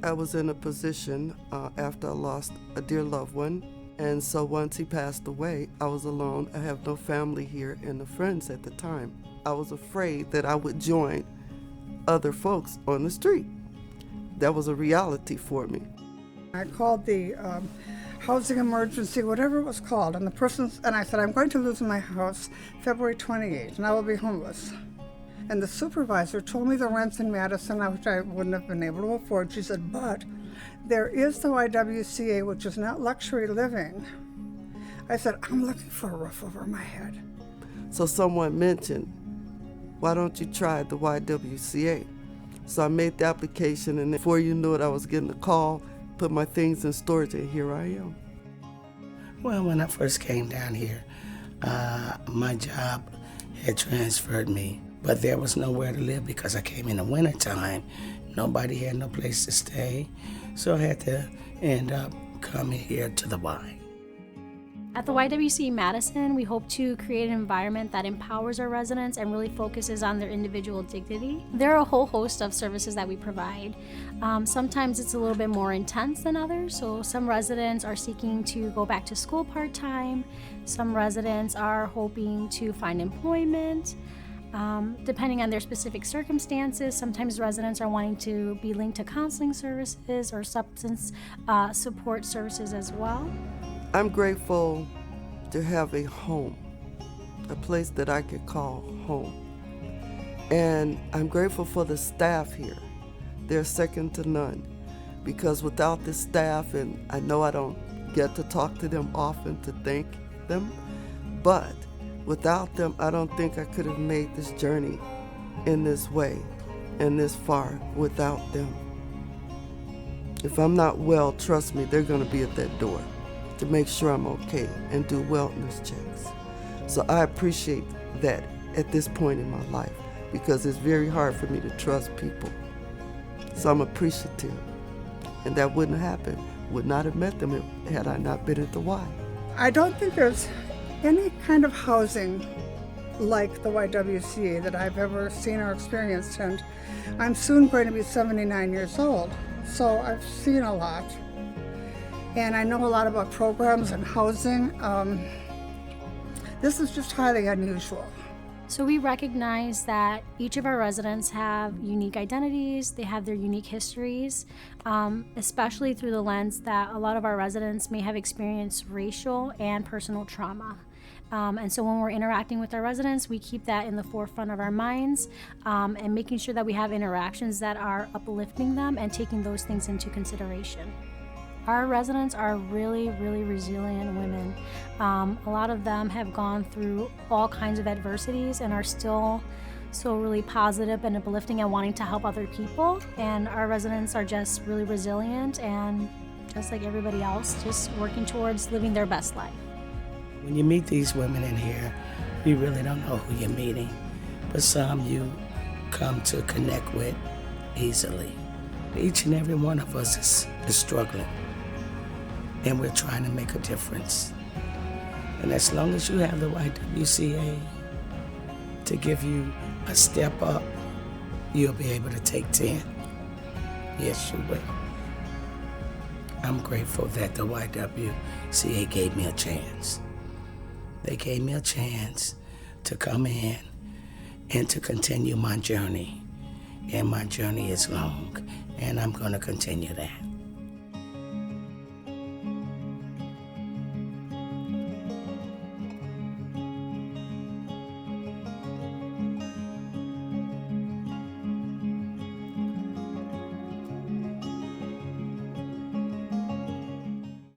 I was in a position after I lost a dear loved one. And so once he passed away, I was alone. I have no family here and no friends at the time. I was afraid that I would join other folks on the street. That was a reality for me. I called the housing emergency, whatever it was called, and I said, I'm going to lose my house February 28th, and I will be homeless. And the supervisor told me the rents in Madison, which I wouldn't have been able to afford. She said, but there is the YWCA, which is not luxury living. I said, I'm looking for a roof over my head. So someone mentioned, why don't you try the YWCA? So I made the application, and before you knew it, I was getting a call, put my things in storage, and here I am. Well, when I first came down here, my job had transferred me, but there was nowhere to live because I came in the wintertime. Nobody had no place to stay, so I had to end up coming here to the Y. At the YWCA Madison, we hope to create an environment that empowers our residents and really focuses on their individual dignity. There are a whole host of services that we provide. Sometimes it's a little bit more intense than others, so some residents are seeking to go back to school part-time. Some residents are hoping to find employment. Depending on their specific circumstances, sometimes residents are wanting to be linked to counseling services or substance support services as well. I'm grateful to have a home, a place that I could call home. And I'm grateful for the staff here. They're second to none, because without the staff, and I know I don't get to talk to them often to thank them, but without them, I don't think I could have made this journey in this way and this far without them. If I'm not well, trust me, they're going to be at that door to make sure I'm okay and do wellness checks. So I appreciate that at this point in my life, because it's very hard for me to trust people. So I'm appreciative. And that wouldn't happen, would not have met them had I not been at the Y. I don't think there's any kind of housing like the YWCA that I've ever seen or experienced, and I'm soon going to be 79 years old, so I've seen a lot. And I know a lot about programs and housing. This is just highly unusual. So we recognize that each of our residents have unique identities, they have their unique histories, especially through the lens that a lot of our residents may have experienced racial and personal trauma. And so when we're interacting with our residents, we keep that in the forefront of our minds, and making sure that we have interactions that are uplifting them and taking those things into consideration. Our residents are really, really resilient women. A lot of them have gone through all kinds of adversities and are still so really positive and uplifting and wanting to help other people. And our residents are just really resilient and just like everybody else, just working towards living their best life. When you meet these women in here, you really don't know who you're meeting, but some you come to connect with easily. Each and every one of us is struggling, and we're trying to make a difference. And as long as you have the YWCA to give you a step up, you'll be able to take 10. Yes, you will. I'm grateful that the YWCA gave me a chance. They gave me a chance to come in and to continue my journey. And my journey is long, and I'm going to continue that.